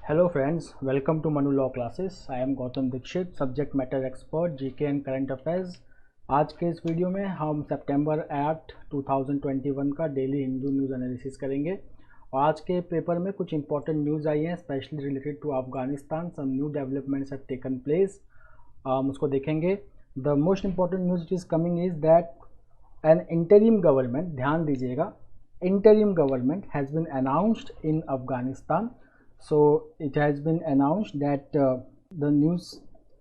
Hello friends, welcome to Manu Law Classes. I am Gautam Dixit, subject matter expert GK and current affairs. आज के इस video में हम सितंबर 8, 2021 का daily Hindu news analysis करेंगे और आज के पेपर में कुछ इंपॉर्टेंट न्यूज़ आई हैं specially related to Afghanistan. Some new developments have taken place. हम उसको देखेंगे. The most important news it is coming is that an interim government, ध्यान दीजिएगा, interim government has been announced in Afghanistan. So it has been announced that the news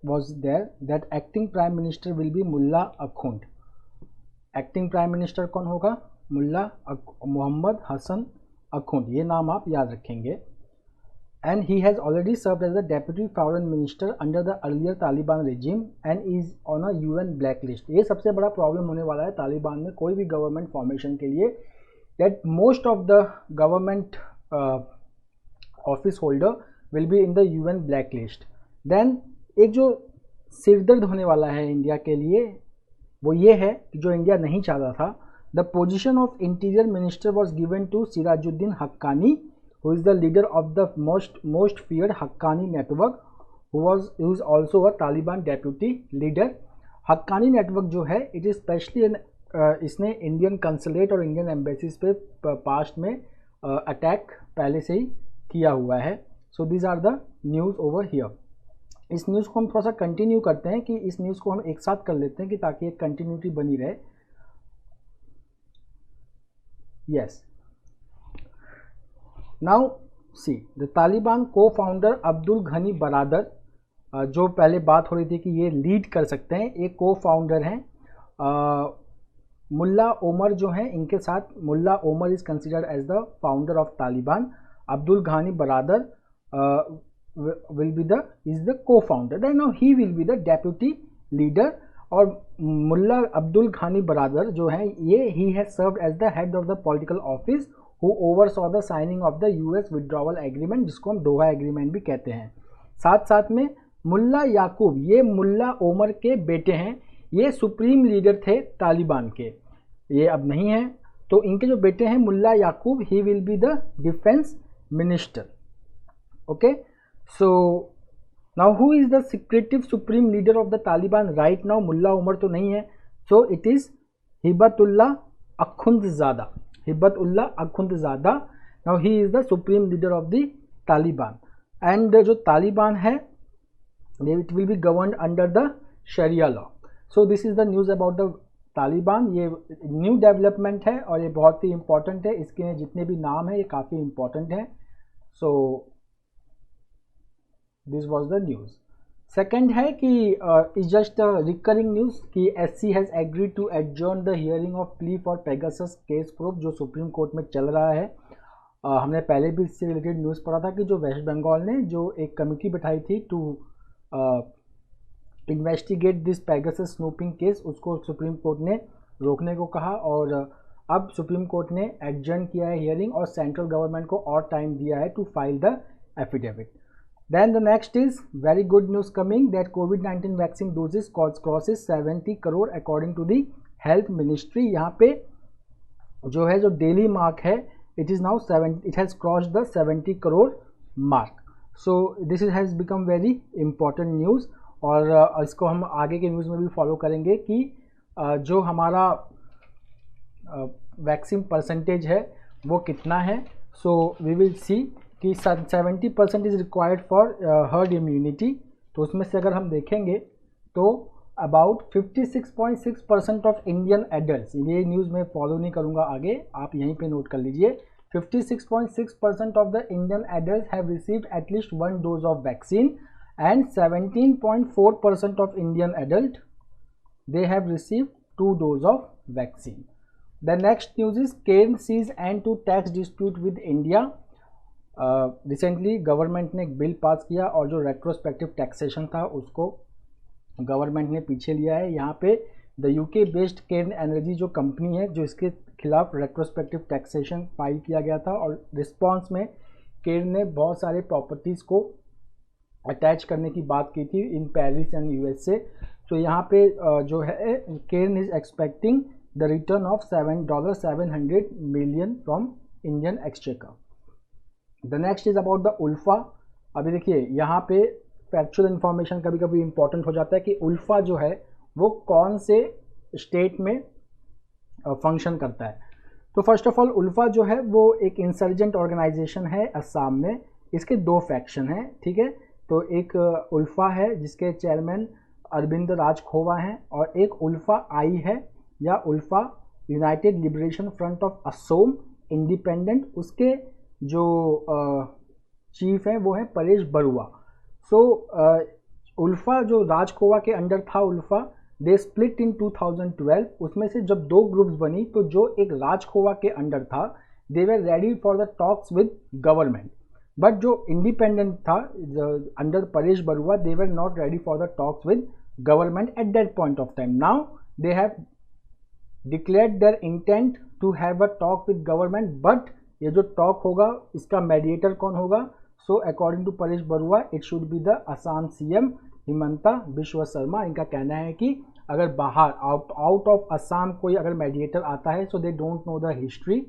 was there that acting prime minister will be Mullah Akhund. Acting prime minister कौन होगा? मुल्ला मोहम्मद हसन अखुंद, ये नाम आप याद रखेंगे. And he has already served as the deputy foreign minister under the earlier Taliban regime and is on a UN blacklist. ये सबसे बड़ा प्रॉब्लम होने वाला है तालिबान में कोई भी गवर्नमेंट फॉर्मेशन के लिए, that most of the government office holder will be in the UN black list. Then एक जो सिरदर्द होने वाला है इंडिया के लिए वो ये है कि जो इंडिया नहीं चाहता था, the position of interior minister was given to Sirajuddin Haqqani who is the leader of the most feared Haqqani network who is also a Taliban deputy leader. Haqqani network जो है इट इज़ स्पेशली इसने इंडियन कंसुलेट और इंडियन एम्बेसीज पे past में attack पहले से ही किया हुआ है. So these are the news over here. इस न्यूज़ को हम थोड़ा सा कंटिन्यू करते हैं कि इस न्यूज़ को हम एक साथ कर लेते हैं कि ताकि एक कंटिन्यूटी बनी रहे. Yes, now see the Taliban को फाउंडर अब्दुल घनी बरादर, जो पहले बात हो रही थी कि ये लीड कर सकते हैं, एक को फाउंडर हैं. मुल्ला ओमर जो हैं, इनके साथ Mullah Omar is considered as the founder of Taliban. Abdul Ghani Baradar will be the co-founder. Then now he will be the deputy leader. और मुल्ला अब्दुल घानी बरादर जो है ये he has served as the head of the political office who oversaw the signing of the US withdrawal agreement, जिसको हम दोहा agreement भी कहते हैं. साथ साथ में मुल्ला याकूब, ये मुल्ला ओमर के बेटे हैं, ये सुप्रीम लीडर थे तालिबान के, ये अब नहीं हैं. तो इनके जो बेटे हैं Mullah Yaqoob, he will be the defence minister. Okay, so now who is the secretive supreme leader of the Taliban right now? मुल्ला उमर तो नहीं है, so it is Hibatullah Akhundzada. Hibatullah Akhundzada, now he is the supreme leader of the Taliban. And जो तालिबान है it will be governed under the Sharia law. So this is the news about the Taliban. ये new development है और ये बहुत ही important है. इसके जितने भी नाम हैं ये काफ़ी इम्पॉर्टेंट हैं. So this was the news. Second है कि इज जस्ट रिकरिंग न्यूज़ कि SC has agreed to adjourn the hearing of plea for Pegasus case proof, जो सुप्रीम कोर्ट में चल रहा है. हमने पहले भी इससे रिलेटेड न्यूज़ पढ़ा था कि जो वेस्ट बंगाल ने जो एक कमेटी बैठाई थी to investigate this Pegasus snooping case, उसको सुप्रीम कोर्ट ने रोकने को कहा और अब सुप्रीम कोर्ट ने एडजर्न किया है हियरिंग और सेंट्रल गवर्नमेंट को और टाइम दिया है to file the affidavit. Then the next is very good news coming that कोविड-19 vaccine doses crosses 70 crore according to the health ministry. यहाँ पे जो है जो डेली मार्क है it is now it has crossed the 70 crore mark. So this is has become very important news और इसको हम आगे के न्यूज़ में भी फॉलो करेंगे कि जो हमारा वैक्सीन परसेंटेज है वो कितना है. सो वी विल सी कि 70% is required for herd immunity. तो उसमें से अगर हम देखेंगे तो अबाउट 56.6% ऑफ इंडियन एडल्ट, ये न्यूज़ मैं फॉलो नहीं करूँगा आगे, आप यहीं पे नोट कर लीजिए. 56.6% of the Indian adult have received at least 1 dose of vaccine and 17.4% of Indian adult they have received 2 doses of vaccine. The next news is Cairn sees end to tax dispute with India. Recently government ने एक bill pass किया और जो retrospective taxation था उसको government ने पीछे लिया है. यहाँ पे the UK based Cairn energy जो कंपनी है जो इसके खिलाफ रेट्रोस्पेक्टिव टैक्सेशन फाइल किया गया था और रिस्पॉन्स में केर्न ने बहुत सारे प्रॉपर्टीज़ को अटैच करने की बात की थी इन पेरिस एंड यूएसए. तो यहाँ पे जो है Cairn is expecting the return of $700 million from Indian exchequer. The next is about the ULFA. अभी देखिए यहाँ पे फैक्चुअल इन्फॉर्मेशन कभी कभी इंपॉर्टेंट हो जाता है कि उल्फा जो है वो कौन से स्टेट में फंक्शन करता है। तो फर्स्ट ऑफ ऑल उल्फा जो है वो एक इंसर्जेंट ऑर्गेनाइजेशन है असम में। इसके दो फैक्शन हैं, ठीक है। तो एक उल्फा है जिसके चेयरमैन अरविंद राज खोवा हैं, और एक उल्फा आई है या ULFA United Liberation Front of Asom Independent, उसके जो चीफ हैं वो हैं परेश बरुआ। सो उल्फा जो राज खोवा के अंडर था उल्फा, दे स्प्लिट इन 2012। उसमें से जब दो ग्रुप्स बनी तो जो एक राज खोवा के अंडर था they were ready for the talks with government, but जो इंडिपेंडेंट था under Paresh Barua they were not ready for the talks with government at that point of time. Now they have declared their intent to have a talk with government, but ये जो talk होगा इसका mediator कौन होगा? So according to Paresh Barua it should be the Assam CM Himanta Biswa Sharma. इनका कहना है कि अगर बाहर आउट ऑफ असम कोई अगर मेडिएटर आता है so they don't know the history,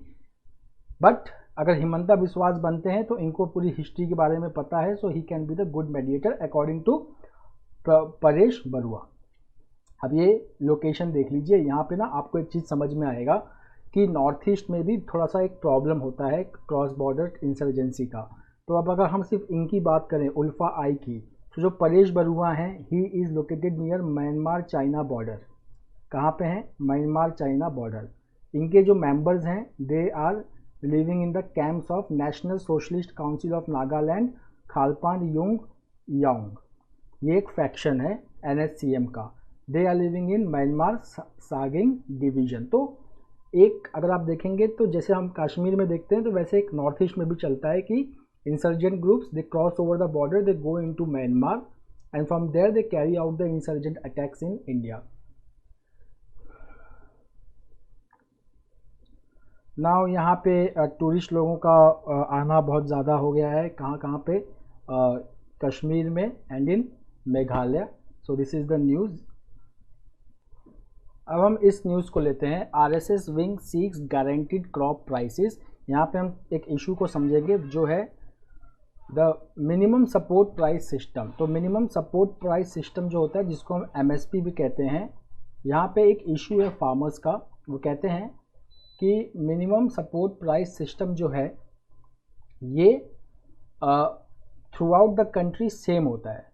but अगर हिमंता बिश्वास बनते हैं तो इनको पूरी हिस्ट्री के बारे में पता है, so he can be the good mediator according to Paresh Barua. अब ये लोकेशन देख लीजिए, यहाँ पे ना आपको एक चीज़ समझ में आएगा कि नॉर्थ ईस्ट में भी थोड़ा सा एक प्रॉब्लम होता है क्रॉस बॉर्डर इंसर्जेंसी का। तो अब अगर हम सिर्फ इनकी बात करें उल्फा आई की, तो जो परेश बरुआ हैं he is located near Myanmar China border. कहाँ पे हैं? Myanmar China border. इनके जो मेंबर्स हैं they are living in the camps of National Socialist Council of Nagaland खालपान युंग यांग। ये एक फैक्शन है NSCM का। They are living in Myanmar Sagaing division. तो एक अगर आप देखेंगे तो जैसे हम कश्मीर में देखते हैं तो वैसे एक नॉर्थ ईस्ट में भी चलता है कि insurgent groups they cross over the border, they go into Myanmar and from there they carry out the insurgent attacks in India. Now यहाँ पे टूरिस्ट लोगों का आना बहुत ज़्यादा हो गया है। कहाँ कहाँ पे? कश्मीर में and in Meghalaya. So this is the news. अब हम इस न्यूज़ को लेते हैं, RSS wing seeks guaranteed crop prices. यहाँ पे हम एक इशू को समझेंगे जो है the minimum support price system. तो मिनिमम सपोर्ट प्राइस सिस्टम जो होता है जिसको हम MSP भी कहते हैं, यहाँ पे एक इशू है फार्मर्स का। वो कहते हैं कि मिनिमम सपोर्ट प्राइस सिस्टम जो है ये through out the country same होता है,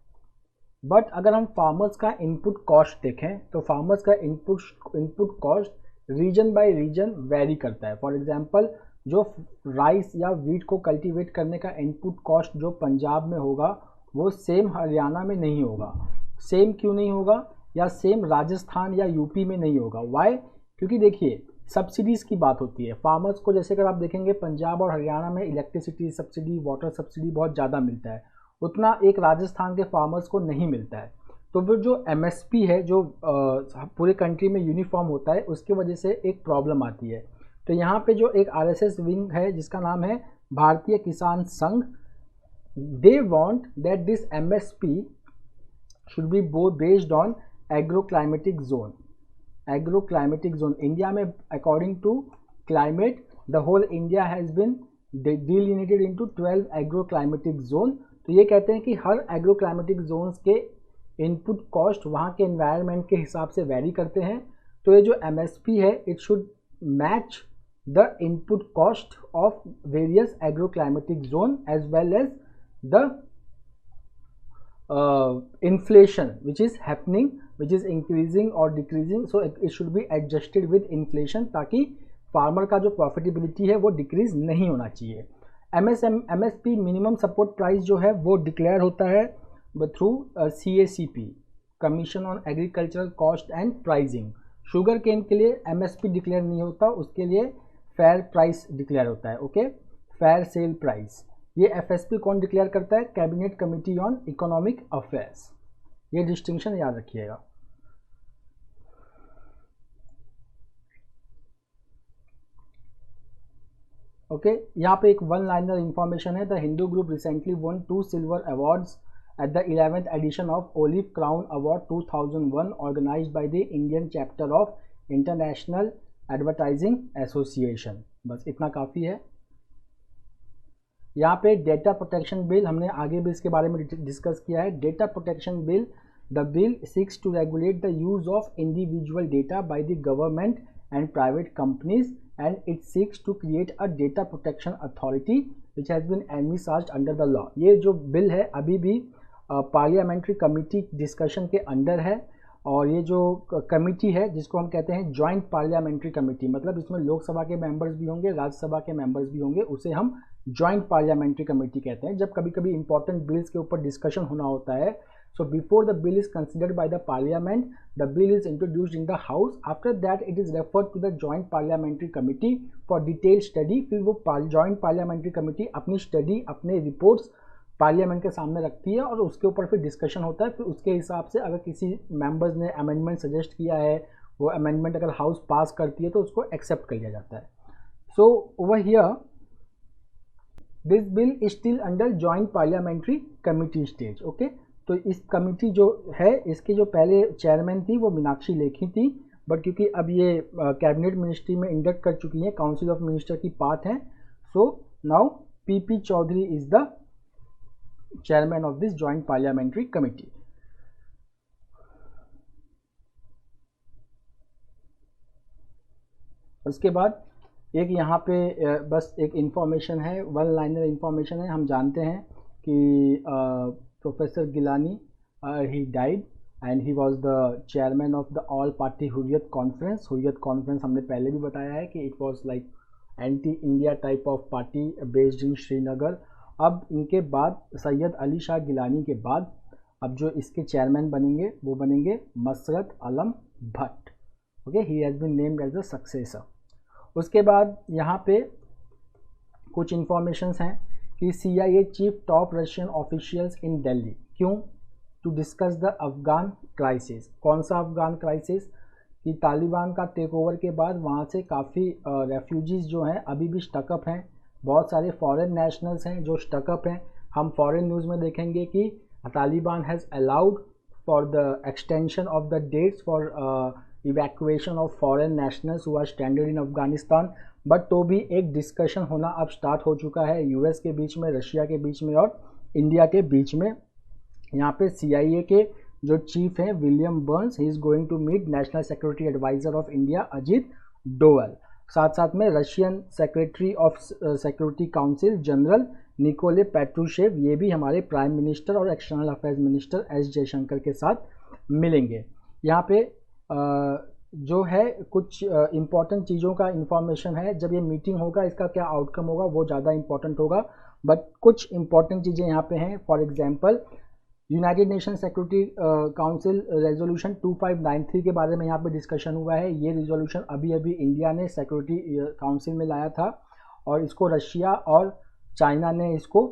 बट अगर हम फार्मर्स का इनपुट कॉस्ट देखें तो फार्मर्स का input cost region by region vary करता है। फॉर एग्जांपल जो राइस या वीट को कल्टीवेट करने का इनपुट कॉस्ट जो पंजाब में होगा वो सेम हरियाणा में नहीं होगा। सेम क्यों नहीं होगा? या सेम राजस्थान या यूपी में नहीं होगा। वाई? क्योंकि देखिए सब्सिडीज़ की बात होती है। फार्मर्स को जैसे अगर आप देखेंगे पंजाब और हरियाणा में इलेक्ट्रिसिटी सब्सिडी, वाटर सब्सिडी बहुत ज़्यादा मिलता है, उतना एक राजस्थान के फार्मर्स को नहीं मिलता है। तो वो जो MSP है जो पूरे कंट्री में यूनिफॉर्म होता है उसकी वजह से एक प्रॉब्लम आती है। तो यहाँ पे जो एक RSS विंग है जिसका नाम है Bharatiya Kisan Sangh, they want that this MSP should be based on agro climatic zone. Agro climatic zone India में according to climate the whole India has been delineated into 12 agro climatic zone. तो ये कहते हैं कि हर एग्रो क्लाइमेटिक जोन्स के input cost वहाँ के एनवायरनमेंट के हिसाब से वेरी करते हैं। तो ये जो MSP है it should match the input cost of various agroclimatic zone as well as the inflation which is happening, which is increasing or decreasing. So it should be adjusted with inflation ताकि farmer का जो profitability है वो decrease नहीं होना चाहिए। MSP minimum support price जो है वो डिक्लेयर होता है through CACP, commission on agricultural cost and pricing. Sugar cane के लिए MSP डिक्लेयर नहीं होता, उसके लिए फेयर प्राइस डिक्लेयर होता है। Okay, fair sale price. ये FSP कौन डिक्लेयर करता है? Cabinet committee on economic affairs. ये डिस्टिंक्शन याद रखिएगा। ओके, यहाँ पे एक वन लाइनर इंफॉर्मेशन है। The Hindu group recently one 2 silver awards at the 11th edition of Olive Crown Award 2001 organized by the Indian chapter of International Advertising Association। बस इतना काफ़ी है। यहाँ पे डेटा प्रोटेक्शन बिल, हमने आगे भी इसके बारे में डिस्कस किया है। Data protection bill, the bill seeks to regulate the use of individual data by the government and private companies and it seeks to create a data protection authority which has been envisaged under the law. ये जो bill है अभी भी parliamentary committee discussion के under है, और ये जो कमेटी है जिसको हम कहते हैं जॉइंट पार्लियामेंट्री कमेटी, मतलब इसमें लोकसभा के मेंबर्स भी होंगे, राज्यसभा के मेंबर्स भी होंगे, उसे हम जॉइंट पार्लियामेंट्री कमेटी कहते हैं। जब कभी कभी इंपॉर्टेंट बिल्स के ऊपर डिस्कशन होना होता है, so before the bill is considered by the parliament, the bill is introduced in the house, after that it is referred to the joint parliamentary committee for detail study. फिर वो joint parliamentary committee अपनी study, अपने reports parliament के सामने रखती है और उसके ऊपर फिर डिस्कशन होता है। फिर उसके हिसाब से अगर किसी मेंबर्स ने अमेंडमेंट सजेस्ट किया है, वो अमेंडमेंट अगर हाउस पास करती है तो उसको एक्सेप्ट कर लिया जाता है। So over here this bill is still under joint parliamentary committee stage. Okay, तो इस कमेटी जो है, इसके जो पहले चेयरमैन थी वो मीनाक्षी लेखी थी, बट क्योंकि अब ये कैबिनेट मिनिस्ट्री में इंडक्ट कर चुकी हैं, काउंसिल ऑफ मिनिस्टर की पार्ट हैं, so now PP Chaudhary is the chairman of this joint parliamentary committee. उसके बाद एक यहाँ पे बस एक इंफॉर्मेशन है, वन लाइनर इंफॉर्मेशन है। हम जानते हैं कि professor Gilani he died and he was the chairman of the all party Hurriyat conference. Hurriyat conference हमने पहले भी बताया है कि it was like anti India type of party based in Srinagar. अब इनके बाद सैयद अली शाह गिलानी के बाद अब जो इसके चेयरमैन बनेंगे वो बनेंगे Masarat Alam Bhat. Okay, he has been named as the successor. उसके बाद यहाँ पे कुछ इंफॉर्मेशंस हैं कि CIA chief top Russian officials in Delhi. क्यों? To discuss the Afghan crisis. कौन सा अफगान क्राइसिस? कि तालिबान का टेक ओवर के बाद वहाँ से काफ़ी रेफ्यूजीज़ जो हैं अभी भी स्टकअप हैं, बहुत सारे फॉरेन नेशनल्स हैं जो स्टकअप हैं। हम फॉरेन न्यूज़ में देखेंगे कि Taliban has allowed for the extension of the dates for evacuation of foreign nationals who are stranded in Afghanistan. But तो भी एक डिस्कशन होना अब स्टार्ट हो चुका है US के बीच में, रशिया के बीच में और इंडिया के बीच में। यहाँ पे CIA के जो चीफ हैं William Burns, he is going to meet National Security Adviser of India Ajit Doval. साथ साथ में Russian secretary of security council general Nikolai Patrushev, ये भी हमारे प्राइम मिनिस्टर और external affairs minister S Jaishankar के साथ मिलेंगे। यहाँ पे जो है कुछ इम्पॉर्टेंट चीज़ों का इंफॉर्मेशन है। जब ये मीटिंग होगा इसका क्या आउटकम होगा वो ज़्यादा इम्पॉर्टेंट होगा, बट कुछ इम्पॉर्टेंट चीज़ें यहाँ पे हैं। For example United nation security council resolution 2593 के बारे में यहाँ पे डिस्कशन हुआ है। ये रिजोल्यूशन अभी अभी इंडिया ने सिक्योरिटी काउंसिल में लाया था और इसको रशिया और चाइना ने इसको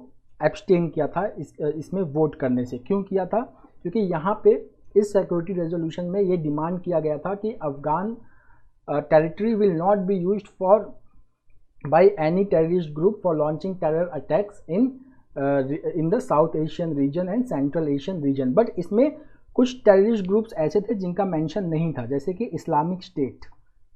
एब्सटेन किया था इसमें वोट करने से। क्यों किया था? क्योंकि यहाँ पे इस सिक्योरिटी रेजोल्यूशन में ये डिमांड किया गया था कि Afghan territory will not be used for by any terrorist group for launching terror attacks in the south Asian region and central Asian region. But इसमें कुछ टेररिस्ट ग्रुप्स ऐसे थे जिनका मेंशन नहीं था, जैसे कि Islamic State,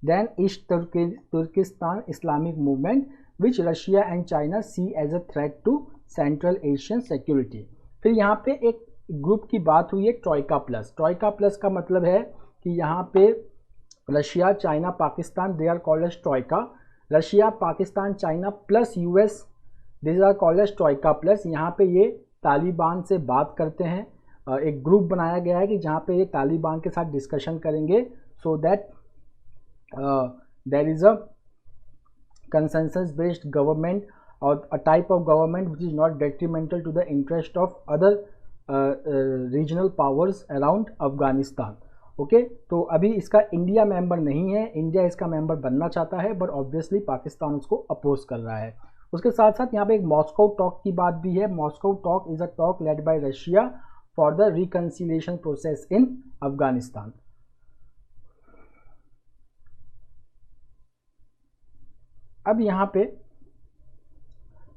then East Turkistan Islamic Movement which Russia and China see as a threat to Central Asian security. फिर यहाँ पे एक ग्रुप की बात हुई है ट्रॉइका प्लस। ट्रॉइका प्लस का मतलब है कि यहाँ पे Russia, China, Pakistan, they are called as troika. Russia, Pakistan, China plus US, this are called as troika plus. यहाँ पे ये तालिबान से बात करते हैं, एक ग्रुप बनाया गया है कि जहाँ पे ये तालिबान के साथ डिस्कशन करेंगे, so that there is a consensus based government और a type of government which is not detrimental to the interest of other regional powers around Afghanistan. Okay, तो अभी इसका इंडिया मेंबर नहीं है, इंडिया इसका मेंबर बनना चाहता है, बट ऑब्वियसली पाकिस्तान उसको अपोज कर रहा है। उसके साथ साथ यहाँ पे एक मॉस्को टॉक की बात भी है। Moscow talk is a talk led by Russia for the reconciliation process in Afghanistan. अब यहाँ पे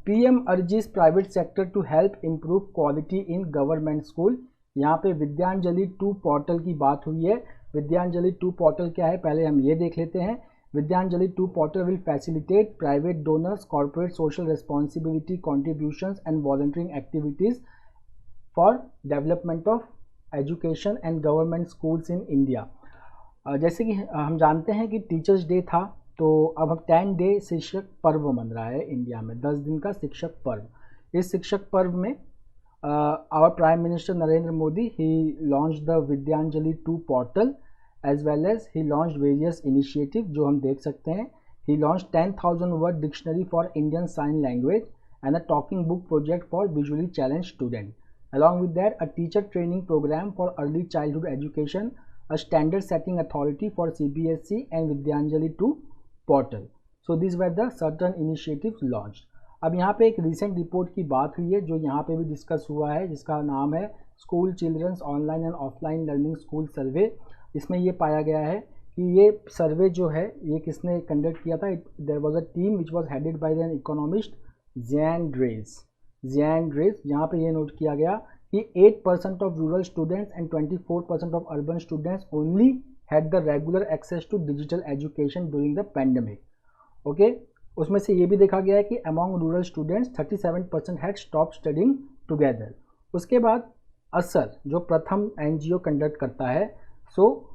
PM urges private sector to help improve quality in government school. यहाँ पे विद्यांजलि 2 पोर्टल की बात हुई है। विद्यांजलि 2 पोर्टल क्या है पहले हम ये देख लेते हैं। Vidyanjali 2 portal will facilitate private donors, corporate social responsibility contributions and volunteering activities for development of education and government schools in India. जैसे कि हम जानते हैं कि टीचर्स डे था, तो अब हम 10 डे शिक्षक पर्व मन रहा है इंडिया में, 10 दिन का शिक्षक पर्व। इस शिक्षक पर्व में our prime minister Narendra Modi he launch the Vidyanjali 2 portal as well as he launch various initiative जो हम देख सकते हैं। He launch 10,000 word dictionary for Indian sign language and a talking book project for visually challenge student. Along with that, a teacher training program for early childhood education, a standard setting authority for CBSE and Vidyanjali 2 portal. So these were the certain initiatives launched. अब यहाँ पे एक recent report की बात हुई है जो यहाँ पे भी डिस्कस हुआ है, जिसका नाम है school childrens online and offline learning school survey. इसमें ये पाया गया है कि ये सर्वे जो है ये किसने कंडक्ट किया था। There was a team which was headed by an economist Jean Dreze. यहाँ पे ये नोट किया गया कि 8% of rural students and 24% of urban students only had the regular access to digital education during the pandemic. Okay, उसमें से ये भी देखा गया है कि among rural students 37% had stop studying together. उसके बाद असर जो प्रथम NGO कंडक्ट करता है, सो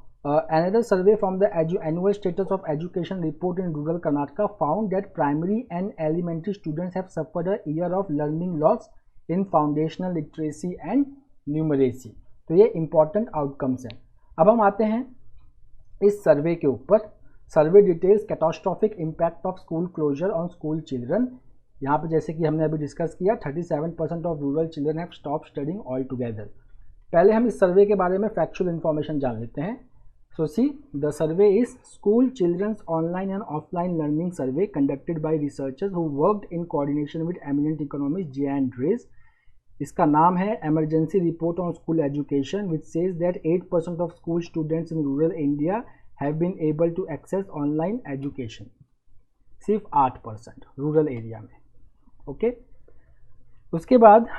another survey from the annual status of education report in rural Karnataka found that primary and elementary students have suffered a year of learning loss in foundational literacy and numeracy। तो ये important outcomes हैं। अब हम आते हैं इस survey के ऊपर। Survey details catastrophic impact of school closure on school children. यहाँ पे जैसे कि हमने अभी डिस्कस किया 37% of rural children have stop studying all together. पहले हम इस सर्वे के बारे में फैक्चुअल इन्फॉर्मेशन जान लेते हैं। So see, the survey is School Children's Online and Offline Learning Survey conducted by researchers who worked in coordination with eminent economist J.N. Drees। इसका नाम है Emergency Report on School Education which says that 8% of school students in rural India have been able to access online education। सिर्फ 8% rural area में। Okay, उसके बाद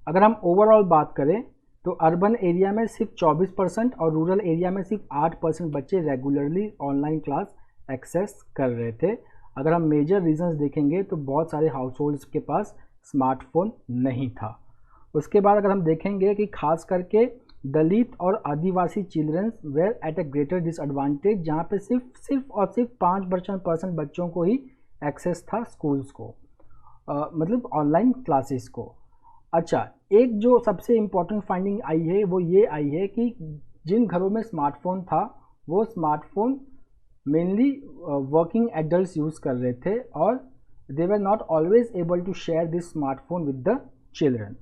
अगर हम overall बात करें तो अर्बन एरिया में सिर्फ 24% और रूरल एरिया में सिर्फ 8% बच्चे रेगुलरली ऑनलाइन क्लास एक्सेस कर रहे थे। अगर हम मेजर रीजंस देखेंगे तो बहुत सारे हाउस होल्ड्स के पास स्मार्टफोन नहीं था। उसके बाद अगर हम देखेंगे कि खास करके दलित और Adivasi childrens were at a greater disadvantage, जहाँ पे सिर्फ और सिर्फ 5% बच्चों को ही एक्सेस था स्कूल्स को, मतलब ऑनलाइन क्लासेस को। अच्छा, एक जो सबसे इम्पॉर्टेंट फाइंडिंग आई है वो ये आई है कि जिन घरों में स्मार्टफोन था वो smartphone mainly working adults use कर रहे थे और they were not always able to share this smartphone with the children.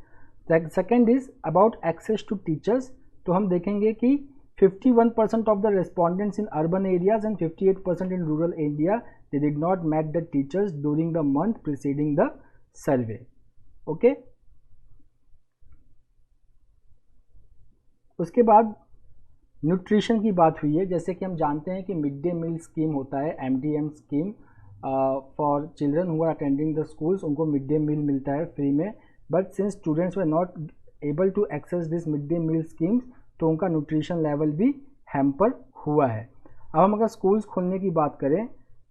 Second is about access to teachers. तो हम देखेंगे कि 51% of the respondents in urban areas and 58% in rural India they did not met the teachers during the month preceding the survey. Okay, उसके बाद nutrition की बात हुई है। जैसे कि हम जानते हैं कि मिड डे मील स्कीम होता है, MDM scheme for children who are attending the schools, उनको मिड डे मील मिलता है फ्री में। But since students were not able to access this mid day meal schemes तो उनका न्यूट्रिशन लेवल भी hamper हुआ है। अब हम अगर स्कूल्स खोलने की बात करें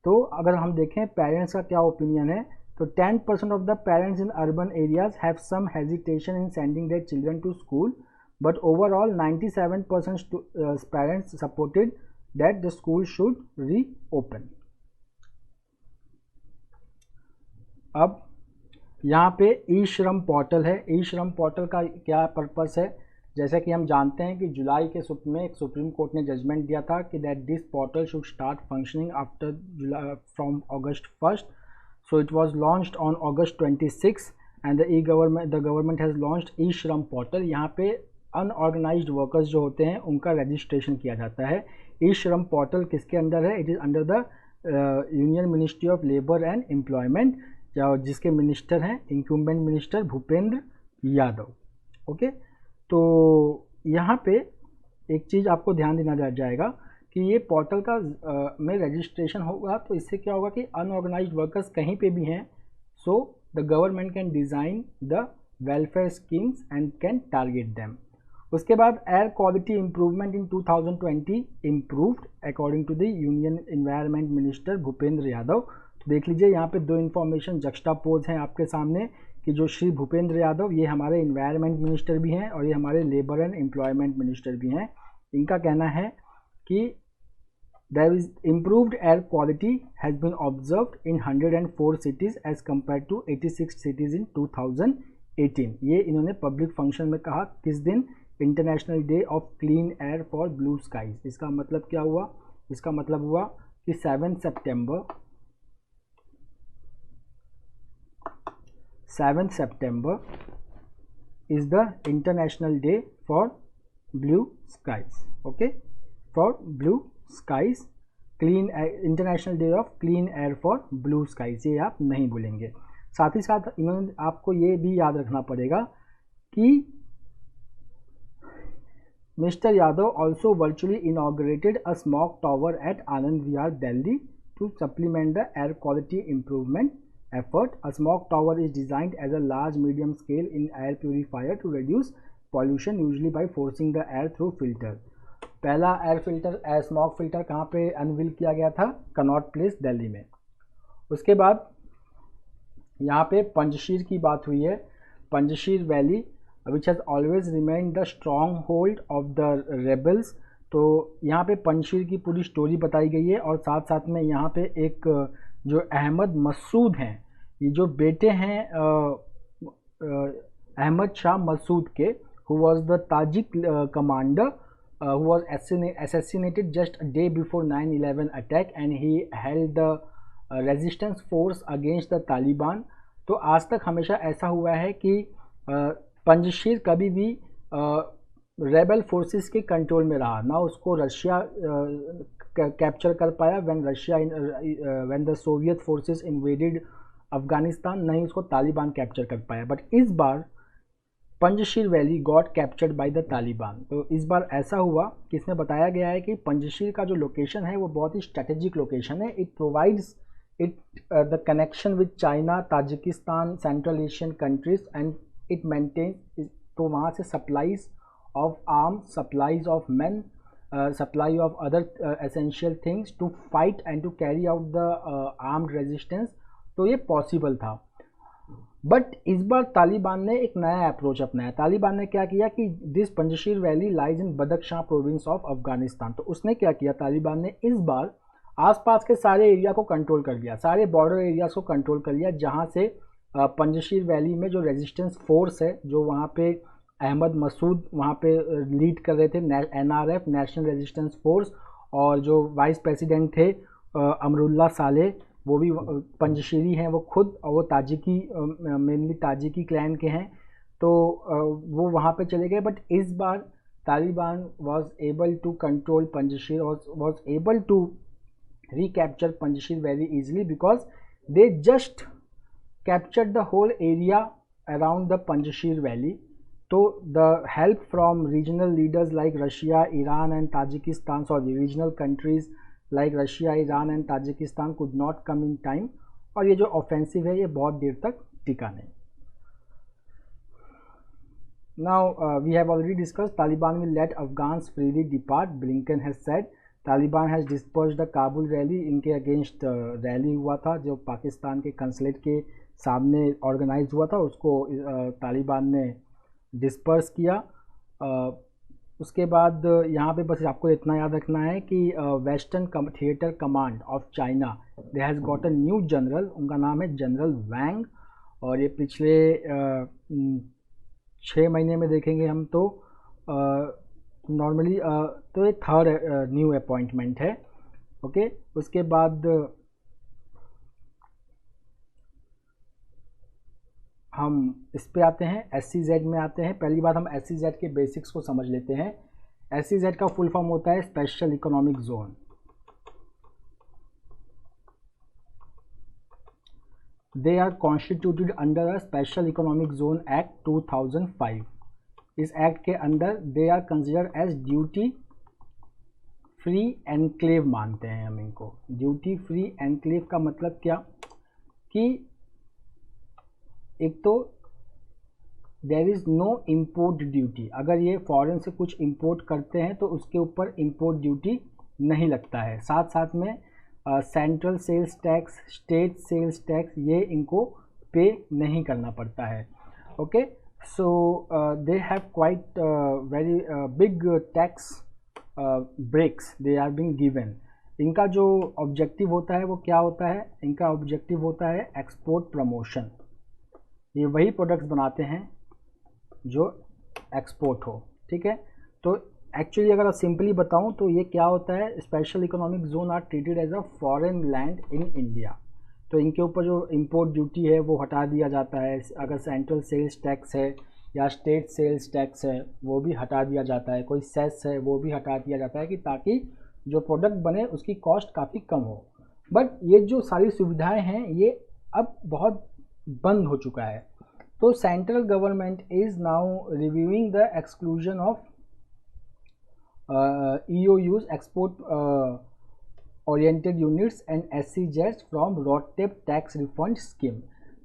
तो अगर हम देखें पेरेंट्स का क्या ओपिनियन है, तो 10% of the parents in urban areas have some hesitation in sending their children to school, but overall 97% parents supported that the school should reopen। अब यहाँ पे ई श्रम पोर्टल है। ई श्रम पोर्टल का क्या पर्पस है? जैसे कि हम जानते हैं कि जुलाई के में एक सुप्रीम कोर्ट ने जजमेंट दिया था कि that this portal should start functioning after July from August 1st। So it was launched on August 26 and the government has launched e Shram portal. यहाँ पे अनऑर्गेनाइज्ड वर्कर्स जो होते हैं उनका रजिस्ट्रेशन किया जाता है। ई श्रम पोर्टल किसके अंडर है? It is under the union ministry of labour and employment, जिसके मिनिस्टर हैं इंक्यूम्बेंट मिनिस्टर भूपेंद्र यादव। ओके, तो यहाँ पे एक चीज़ आपको ध्यान देना जाएगा कि ये पोर्टल का में रजिस्ट्रेशन होगा तो इससे क्या होगा कि अनऑर्गेनाइज्ड वर्कर्स कहीं पे भी हैं, so the government can design the welfare schemes and can target them. उसके बाद air quality improvement in 2020 improved according to the union environment minister Bhupendra Yadav. तो देख लीजिए यहाँ पे दो इन्फॉर्मेशन जक्स्टापोज हैं आपके सामने कि जो श्री भूपेंद्र यादव ये हमारे एनवायरनमेंट मिनिस्टर भी हैं और ये हमारे लेबर एंड एम्प्लॉयमेंट मिनिस्टर भी हैं। इनका कहना है कि there is improved air quality has been observed in 104 cities as compared to 86 cities in 2018। ये इन्होंने पब्लिक फंक्शन में कहा किस दिन, international day of clean air for blue skies. इसका मतलब क्या हुआ, इसका मतलब हुआ कि 7 September is the international day for blue skies। okay, for blue skies, clean international day of clean air for blue skies, ये आप नहीं भूलेंगे। साथ ही साथ इन्होंने आपको ये भी याद रखना पड़ेगा कि mister Yadav also virtually inaugurated a smog tower at Anand Vihar Delhi to supplement the air quality improvement effort। A smog tower is designed as a large medium scale in air purifier to reduce pollution usually by forcing the air through filter। पहला air filter smog filter कहाँ पे unveil किया गया था, Connaught place Delhi में। उसके बाद यहाँ पे पंजशीर की बात हुई है। Panjshir valley which has always remain the strong hold of the rebels. तो यहाँ पे पंजशीर की पूरी स्टोरी बताई गई है और साथ साथ में यहाँ पे एक जो अहमद मसूद हैं, ये जो बेटे हैं अहमद शाह मसूद के, who was the Tajik commander who was assassinated just a day before 9/11 attack and he held the resistance force against the Taliban। तो आज तक हमेशा ऐसा हुआ है कि पंजशीर कभी भी रेबल फोर्सेस के कंट्रोल में रहा, ना उसको रशिया कैप्चर कर पाया when the Soviet forces invaded Afghanistan, नहीं उसको तालिबान कैप्चर कर पाया। बट इस बार Panjshir valley got captured by the Taliban. तो इस बार ऐसा हुआ कि इसमें बताया गया है कि पंजशीर का जो लोकेशन है वो बहुत ही स्ट्रेटेजिक लोकेशन है। It provides the connection with China, Tajikistan, Central Asian countries and it maintains. तो वहाँ से supplies of arms, supplies of man, supply of other essential things to fight and to carry out the armed resistance, तो ये possible था। But इस बार तालिबान ने एक नया अप्रोच अपनाया। तालिबान ने क्या किया कि this Panjshir valley lies in Badakhshan province of Afghanistan. तो उसने क्या किया, तालिबान ने इस बार आसपास के सारे एरिया को कंट्रोल कर लिया, सारे बॉर्डर एरियाज को कंट्रोल कर लिया, जहां से पंजशीर वैली में जो रेजिस्टेंस फोर्स है, जो वहां पे अहमद मसूद वहां पे लीड कर रहे थे, NRF नेशनल रेजिस्टेंस फोर्स, और जो वाइस प्रेसिडेंट थे अमरुल्ला साले, वो भी पंजशीरी हैं वो खुद, और वो ताजिकी मेनली ताजिकी क्लैन के हैं। तो वो वहाँ पे चले गए। बट इस बार Taliban was able to control Panjshir, was able to recapture Panjshir very easily because they just captured the whole area around the Panjshir valley. तो the help from regional leaders like Russia, Iran and Tajikistan, sorry regional countries like Russia, Iran and Tajikistan could not come in time. और ये जो offensive है ये बहुत देर तक टिका नहीं। Now we have already discuss Taliban will let Afghans freely depart, Blinken has said. Taliban has dispersed the Kabul rally, इनके अगेंस्ट रैली हुआ था जो पाकिस्तान के कंसुलेट के सामने ऑर्गेनाइज हुआ था, उसको तालिबान ने डिस्पर्स किया। उसके बाद यहाँ पे बस आपको इतना याद रखना है कि western theatre command of China they has got a new general, उनका नाम है जनरल वैंग। और ये पिछले 6 महीने में देखेंगे हम तो नॉर्मली तो ये थर्ड न्यू अपॉइंटमेंट है। ओके, उसके बाद हम इस पे आते हैं, SCZ में आते हैं। पहली बात हम SCZ के बेसिक्स को समझ लेते हैं। SCZ का फुल फॉर्म होता है special economic zone. They are constituted under a special economic zone act 2005। इस एक्ट के अंदर they are considered as duty free enclave मानते हैं हम इनको। ड्यूटी फ्री एनक्लेव का मतलब क्या कि एक तो there is no import duty. अगर ये फॉरेन से कुछ इम्पोर्ट करते हैं तो उसके ऊपर इम्पोर्ट ड्यूटी नहीं लगता है। साथ साथ में central sales tax, state sales tax, ये इनको पे नहीं करना पड़ता है। Okay, so they have quite very big tax breaks they are being given. इनका जो ऑब्जेक्टिव होता है वो क्या होता है? इनका ऑब्जेक्टिव होता है एक्सपोर्ट प्रमोशन। ये वही प्रोडक्ट्स बनाते हैं जो एक्सपोर्ट हो, ठीक है। तो एक्चुअली अगर सिंपली बताऊं तो ये क्या होता है, special economic zone are treated as a foreign land in India. तो इनके ऊपर जो इम्पोर्ट ड्यूटी है वो हटा दिया जाता है। अगर सेंट्रल सेल्स टैक्स है या स्टेट सेल्स टैक्स है वो भी हटा दिया जाता है, कोई सेस है वो भी हटा दिया जाता है, कि ताकि जो प्रोडक्ट बने उसकी कॉस्ट काफ़ी कम हो। बट ये जो सारी सुविधाएं हैं ये अब बहुत बंद हो चुका है। तो central government is now reviewing the exclusion of EOUs, export oriented units and SEZs from RODTEP tax refund scheme।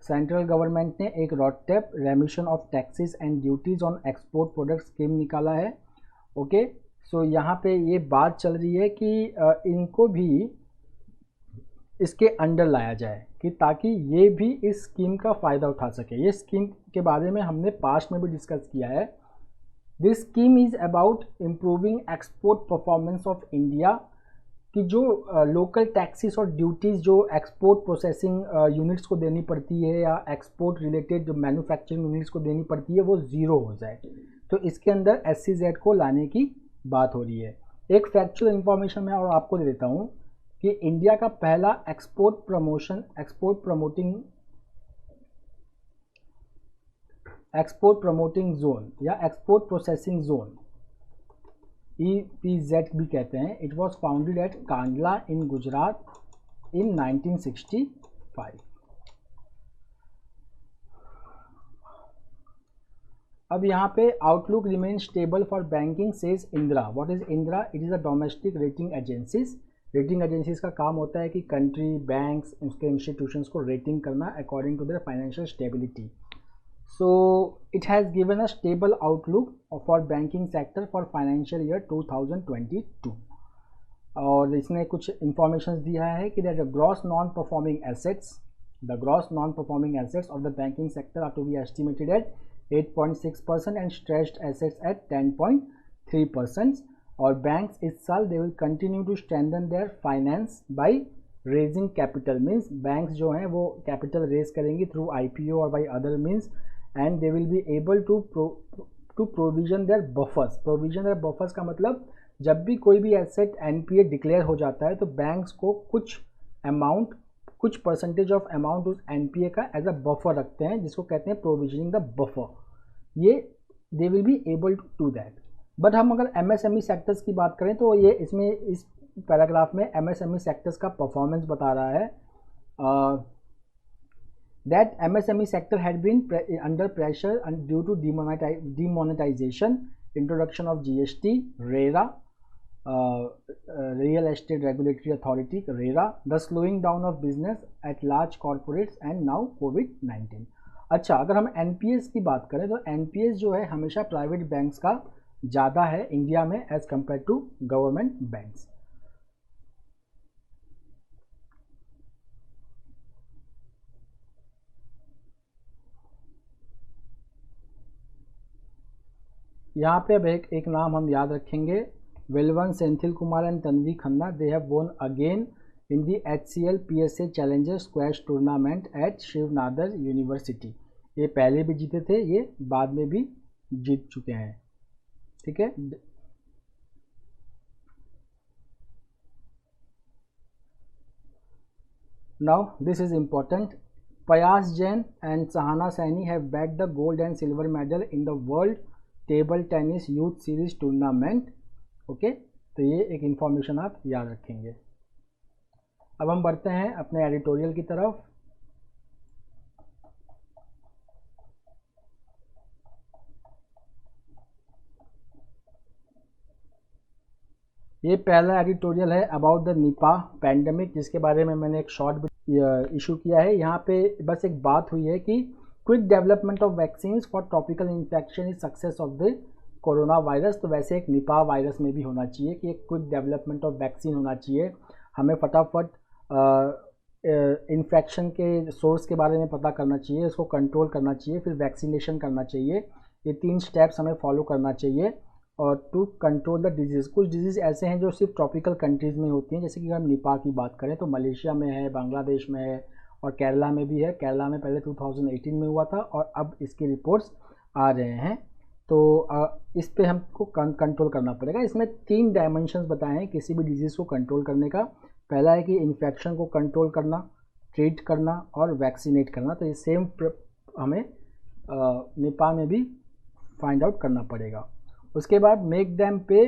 Central government ने एक RODTEP रेमिशन of taxes and duties on export product scheme निकाला है। ओके, सो यहाँ पे ये बात चल रही है कि इनको भी इसके अंडर लाया जाए, कि ताकि ये भी इस स्कीम का फ़ायदा उठा सके। ये स्कीम के बारे में हमने पास्ट में भी डिस्कस किया है। This scheme is about improving export performance of India, कि जो लोकल टैक्सेस और ड्यूटीज़ जो एक्सपोर्ट प्रोसेसिंग यूनिट्स को देनी पड़ती है या एक्सपोर्ट रिलेटेड जो मैन्युफैक्चरिंग यूनिट्स को देनी पड़ती है वो ज़ीरो हो जाए। तो इसके अंदर SEZ को लाने की बात हो रही है। एक फैक्चुअल इन्फॉर्मेशन मैं और आपको दे देता हूँ कि इंडिया का पहला एक्सपोर्ट प्रमोटिंग जोन या एक्सपोर्ट प्रोसेसिंग जोन, EPZ भी कहते हैं, it was founded at Kandla in Gujarat in 1965। अब यहाँ पे outlook remain stable for banking says IndRa. What is IndRa? It is a domestic rating agencies. Rating agencies का काम होता है कि कंट्री, बैंक्स, उसके इंस्टीट्यूशंस को रेटिंग करना according to their financial stability. So it has given a stable outlook for banking sector for financial year 2022। और इसने कुछ इंफॉर्मेशन दिया है कि that the gross non-performing assets of the banking sector are to be estimated at 8.6% and stretched assets at 10.3%। और banks इस साल they will continue to strengthen their finance by raising capital, means banks जो हैं वो capital raise करेंगी through IPO और by other means, and they will be able to provision their buffers। provision their buffers का मतलब जब भी कोई भी एसेट NPA डिक्लेयर हो जाता है तो बैंक्स को कुछ परसेंटेज ऑफ अमाउंट उस NPA का एज अ बफर रखते हैं, जिसको कहते हैं प्रोविजनिंग द बफर। ये they will be able to do that. But हम अगर MSME सेक्टर्स की बात करें तो ये इसमें इस पैराग्राफ में MSME सेक्टर्स का परफॉर्मेंस बता रहा है। That MSME sector had been under pressure and due to demonetization, introduction of GST, RERA, Real Estate Regulatory Authority, RERA, the slowing down of business at large corporates and now COVID-19। अच्छा, अगर हम NPS की बात करें तो NPS जो है हमेशा प्राइवेट बैंक्स का ज़्यादा है इंडिया में as compare to government banks. यहाँ पे अब एक नाम हम याद रखेंगे, Velavan Senthil Kumar and Tanvi Khanna. They have won again in the HCL PSA challenger squash tournament at Shiv Nadar university. ये पहले भी जीते थे, ये बाद में भी जीत चुके हैं, ठीक है। Now this is important. Payas Jain and Sahana Saini have bag the gold and silver medal in the world table tennis youth series tournament. Okay, तो ये एक इंफॉर्मेशन आप याद रखेंगे। अब हम बढ़ते हैं अपने एडिटोरियल की तरफ। ये पहला एडिटोरियल है अबाउट द निपा पैंडेमिक, जिसके बारे में मैंने एक शॉर्ट इशू किया है। यहाँ पे बस एक बात हुई है कि quick development of vaccine for tropical infection is success of the corona virus. तो वैसे एक निपा वायरस में भी होना चाहिए कि एक क्विक डेवलपमेंट ऑफ वैक्सीन होना चाहिए, हमें फटाफट इन्फेक्शन के सोर्स के बारे में पता करना चाहिए, उसको कंट्रोल करना चाहिए, फिर वैक्सीनेशन करना चाहिए। ये 3 स्टेप्स हमें फॉलो करना चाहिए और टू कंट्रोल द डिजीज़। कुछ डिजीज़ ऐसे हैं जो सिर्फ ट्रॉपिकल कंट्रीज़ में होती हैं, जैसे कि हम निपा की बात करें तो मलेशिया में है, बांग्लादेश में है और केरला में भी है। केरला में पहले 2018 में हुआ था और अब इसकी रिपोर्ट्स आ रहे हैं। तो इस पे हमको कंट्रोल करना पड़ेगा। इसमें 3 डायमेंशंस बताए हैं किसी भी डिजीज़ को कंट्रोल करने का। पहला है कि इन्फेक्शन को कंट्रोल करना, ट्रीट करना और वैक्सीनेट करना। तो ये सेम हमें निपा में भी फाइंड आउट करना पड़ेगा। उसके बाद मेक डैम पे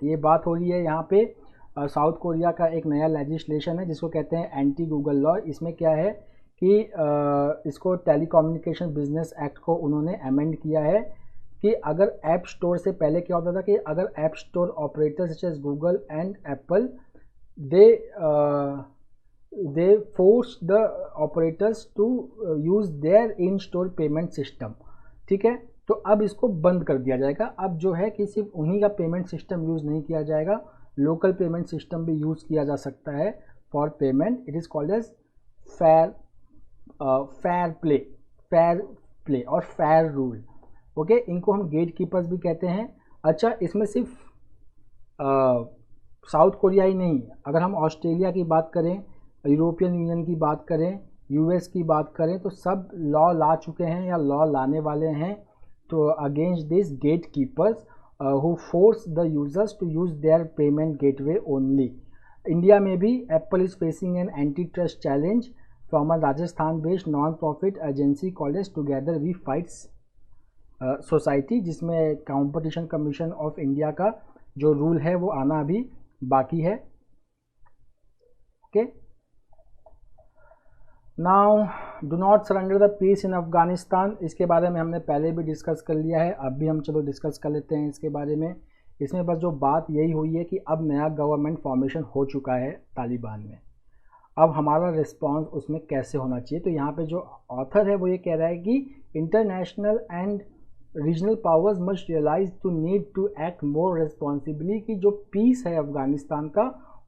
ये बात हो रही है, यहाँ पे साउथ कोरिया का एक नया लेजिस्लेशन है जिसको कहते हैं एंटी गूगल लॉ। इसमें क्या है कि इसको टेलीकम्युनिकेशन बिजनेस एक्ट को उन्होंने अमेंड किया है कि अगर ऐप स्टोर से पहले क्या होता था कि अगर app store operators such as Google and Apple they force the operators to use their in store payment system, ठीक है। तो अब इसको बंद कर दिया जाएगा। अब जो है कि सिर्फ उन्हीं का पेमेंट सिस्टम यूज़ नहीं किया जाएगा, लोकल पेमेंट सिस्टम भी यूज़ किया जा सकता है for payment. It is called as fair play और फेयर रूल। ओके, इनको हम गेट कीपर्स भी कहते हैं। अच्छा, इसमें सिर्फ साउथ कोरिया ही नहीं, अगर हम ऑस्ट्रेलिया की बात करें, यूरोपियन यूनियन की बात करें, यूएस की बात करें, तो सब लॉ ला चुके हैं या लॉ लाने वाले हैं तो against this gate keepers who force the users to use their payment gateway only. India में भी Apple is facing an anti trust challenge from a Rajasthan based non profit agency called as together we fights society, जिसमें competition commission of India का जो rule है वो आना अभी बाकी है। Okay, now do not surrender the peace in Afghanistan. इसके बारे में हमने पहले भी डिस्कस कर लिया है, अब भी हम चलो डिस्कस कर लेते हैं इसके बारे में। इसमें बस जो बात यही हुई है कि अब नया गवर्नमेंट फॉर्मेशन हो चुका है तालिबान में, अब हमारा रिस्पॉन्स उसमें कैसे होना चाहिए। तो यहाँ पे जो ऑथर है वो ये कह रहा है कि international and regional powers must realise to need to act more responsibly, कि जो पीस है अफगानिस्तान का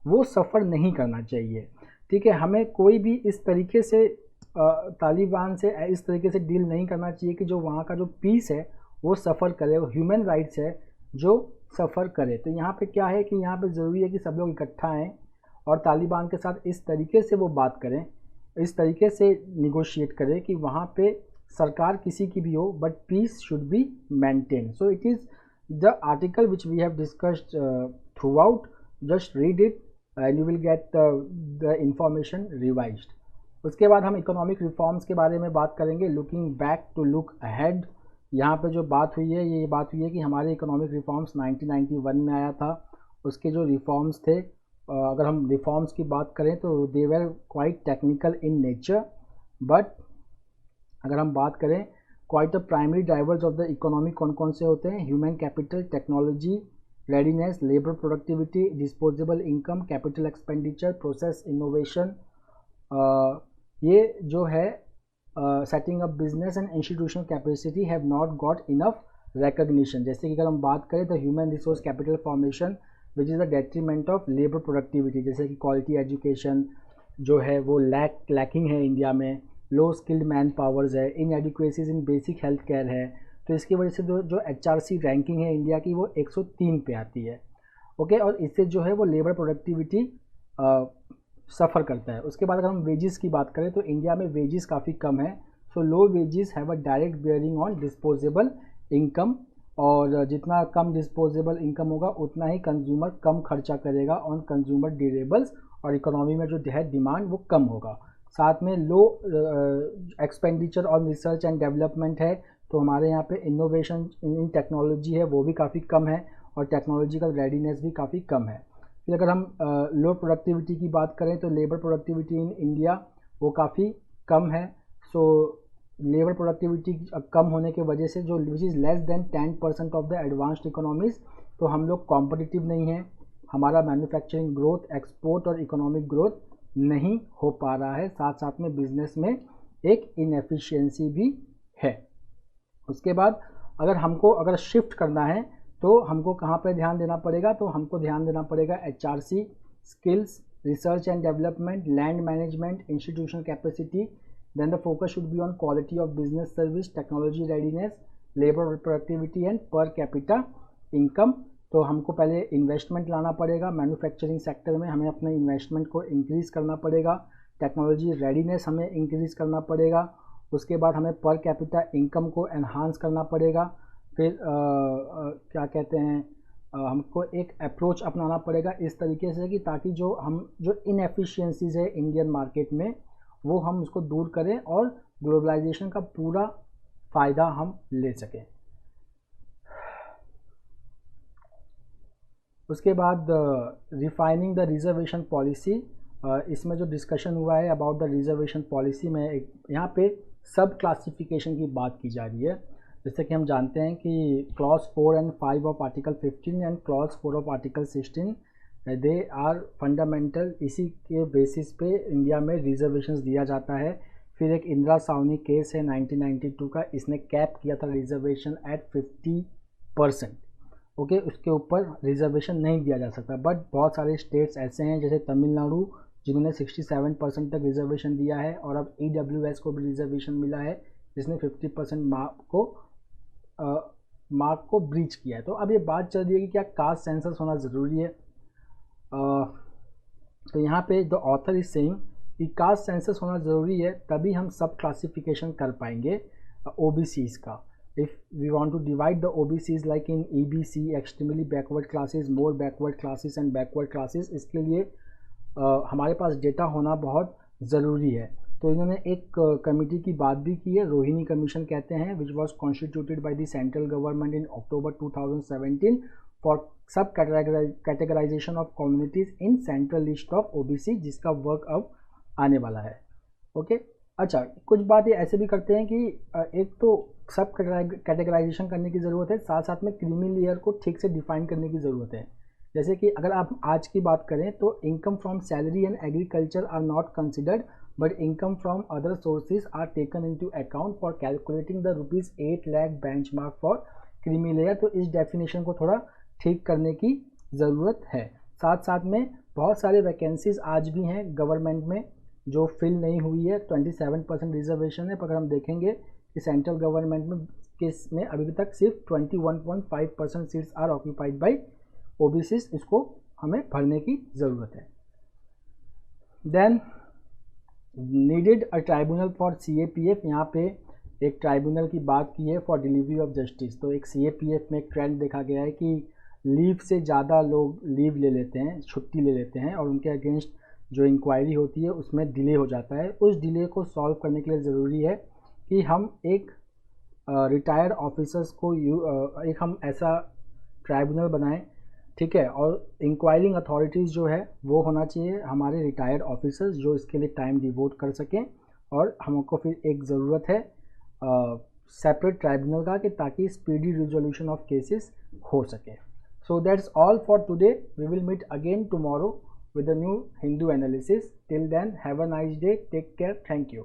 वो सफ़र नहीं करना चाहिए। ठीक है, हमें कोई भी इस तरीके से तालिबान से इस तरीके से डील नहीं करना चाहिए कि जो वहाँ का जो पीस है वो सफ़र करे, वो ह्यूमन राइट्स है जो सफ़र करे। तो यहाँ पे क्या है कि यहाँ पे ज़रूरी है कि सब लोग इकट्ठा आएँ और तालिबान के साथ इस तरीके से वो बात करें, इस तरीके से निगोशिएट करें कि वहाँ पे सरकार किसी की भी हो but peace should be maintain. So it is the article which we have discussed throughout, just read it and you will get the information revised. उसके बाद हम इकोनॉमिक रिफॉर्म्स के बारे में बात करेंगे, looking back to look ahead. यहाँ पे जो बात हुई है ये बात हुई है कि हमारे इकोनॉमिक रिफॉर्म्स 1991 में आया था। उसके जो रिफॉर्म्स थे, अगर हम रिफॉर्म्स की बात करें तो they were quite technical in nature, but अगर हम बात करें quite the primary drivers of the economy कौन कौन से होते हैं, human capital, technology, readiness, labour productivity, disposable income, capital expenditure, process innovation, ये जो है setting up business and institutional capacity have not got enough recognition. जैसे कि अगर हम बात करें तो human resource capital formation which is the detriment of labour productivity, जैसे कि क्वालिटी एजुकेशन जो है वो लैकिंग है इंडिया में, लो स्किल्ड मैन पावर्स है, इन एडिक्वेसीज इन बेसिक हेल्थ केयर है। तो इसकी वजह से जो HRC रैंकिंग है इंडिया की वो 103 पे आती है। ओके, और इससे जो है वो लेबर प्रोडक्टिविटी सफ़र करता है। उसके बाद अगर हम वेजेस की बात करें तो इंडिया में वेजेस काफ़ी कम है। So low wages have a direct bearing on disposable income, और जितना कम डिस्पोजेबल इनकम होगा उतना ही कंज्यूमर कम खर्चा करेगा ऑन कंज्यूमर ड्यूरेबल्स, और इकोनॉमी में जो है डिमांड वो कम होगा। साथ में low expenditure on research and development है, तो हमारे यहाँ पे इनोवेशन इन टेक्नोलॉजी है वो भी काफ़ी कम है, और टेक्नोलॉजिकल रेडीनेस भी काफ़ी कम है। फिर अगर हम लो प्रोडक्टिविटी की बात करें तो लेबर प्रोडक्टिविटी इन इंडिया वो काफ़ी कम है। सो लेबर प्रोडक्टिविटी कम होने की वजह से जो which is less than 10% of the advanced economies, तो हम लोग कॉम्पिटिटिव नहीं हैं, हमारा मैन्युफैक्चरिंग ग्रोथ, एक्सपोर्ट और इकोनॉमिक ग्रोथ नहीं हो पा रहा है, साथ साथ में बिजनेस में एक इनएफिशिएंसी भी है। उसके बाद अगर शिफ्ट करना है तो हमको कहाँ पे ध्यान देना पड़ेगा, तो हमको ध्यान देना पड़ेगा HRC, skills, research and development, land management, institutional capacity, then the focus should be on quality of business service, technology readiness, labour productivity and per capita income. तो हमको पहले इन्वेस्टमेंट लाना पड़ेगा, मैन्युफैक्चरिंग सेक्टर में हमें अपने इन्वेस्टमेंट को increase करना पड़ेगा, टेक्नोलॉजी रेडीनेस हमें इंक्रीज़ करना पड़ेगा, उसके बाद हमें पर कैपिटा इनकम को एनहांस करना पड़ेगा, फिर क्या कहते हैं हमको एक अप्रोच अपनाना पड़ेगा इस तरीके से कि ताकि जो इनएफिशिएंसीज है इंडियन मार्केट में वो हम उसको दूर करें और ग्लोबलाइजेशन का पूरा फ़ायदा हम ले सकें। उसके बाद रिफाइनिंग द रिजर्वेशन पॉलिसी, इसमें जो डिस्कशन हुआ है अबाउट द रिजर्वेशन पॉलिसी में यहाँ पे सब क्लासिफिकेशन की बात की जा रही है। जैसे कि हम जानते हैं कि clause 4 and 5 of article 15 and clause 4 of article 16 they are fundamental, इसी के बेसिस पे इंडिया में रिजर्वेशंस दिया जाता है। फिर एक इंदिरा सावनी केस है 1992 का, इसने कैप किया था रिजर्वेशन एट 50%। ओके, उसके ऊपर रिजर्वेशन नहीं दिया जा सकता। बट बहुत सारे स्टेट्स ऐसे हैं जैसे तमिलनाडु जिन्होंने 67% तक रिजर्वेशन दिया है, और अब EWS को भी रिजर्वेशन मिला है जिसने 50% मार्क को ब्रीच किया है। तो अब ये बात चल रही है कि क्या कास्ट सेंसस होना ज़रूरी है। तो यहाँ पे द ऑथर इज सेइंग कि कास्ट सेंसस होना ज़रूरी है, तभी हम सब क्लासिफिकेशन कर पाएंगे OBCs का। If we want to divide the OBCs like in EBC, extremely backward classes, more backward classes and backward classes, इसके लिए हमारे पास डेटा होना बहुत ज़रूरी है। तो इन्होंने एक कमेटी की बात भी की है, रोहिणी कमीशन कहते हैं, which was constituted by the central government in October 2017 for sub categorisation of communities in central list of OBC, जिसका वर्क अब आने वाला है। ओके, अच्छा, कुछ बातें ऐसे भी करते हैं कि एक तो सब कैटेगराइजेशन करने की ज़रूरत है, साथ साथ में क्रीमी लेयर को ठीक से डिफाइन करने की ज़रूरत है। जैसे कि अगर आप आज की बात करें तो income from salary and agriculture are not considered, but income from other sources are taken into account for calculating the ₹8 lakh benchmark for creamy layer. तो इस डेफिनेशन को थोड़ा ठीक करने की ज़रूरत है। साथ साथ में बहुत सारे वैकेंसीज आज भी हैं गवर्नमेंट में जो फिल नहीं हुई है। 27% रिजर्वेशन है, पर अगर हम देखेंगे कि सेंट्रल गवर्नमेंट में केस में अभी तक सिर्फ 21.5% seats are occupied by OBCs, इसको हमें भरने की ज़रूरत है। Then needed a tribunal for CAPF, यहाँ पे एक ट्राइब्यूनल की बात की है फॉर डिलीवरी ऑफ जस्टिस। तो एक CAPF में एक ट्रेंड देखा गया है कि लीव से ज़्यादा लोग लीव ले लेते हैं, छुट्टी ले लेते हैं, और उनके अगेंस्ट जो इंक्वायरी होती है उसमें डिले हो जाता है। उस डिले को सॉल्व करने के लिए ज़रूरी है कि हम एक रिटायर्ड ऑफिसर्स को एक हम ऐसा ट्राइब्यूनल बनाएं, ठीक है, और इंक्वायरिंग अथॉरिटीज़ जो है वो होना चाहिए हमारे रिटायर्ड ऑफिसर्स जो इसके लिए टाइम डिवोट कर सकें। और हमको फिर एक ज़रूरत है सेपरेट ट्राइब्यूनल का कि ताकि स्पीडी रिजोल्यूशन ऑफ केसेस हो सके। So that's all for today, we will meet again tomorrow with a new Hindu analysis. Till then, have a nice day, take care, thank you.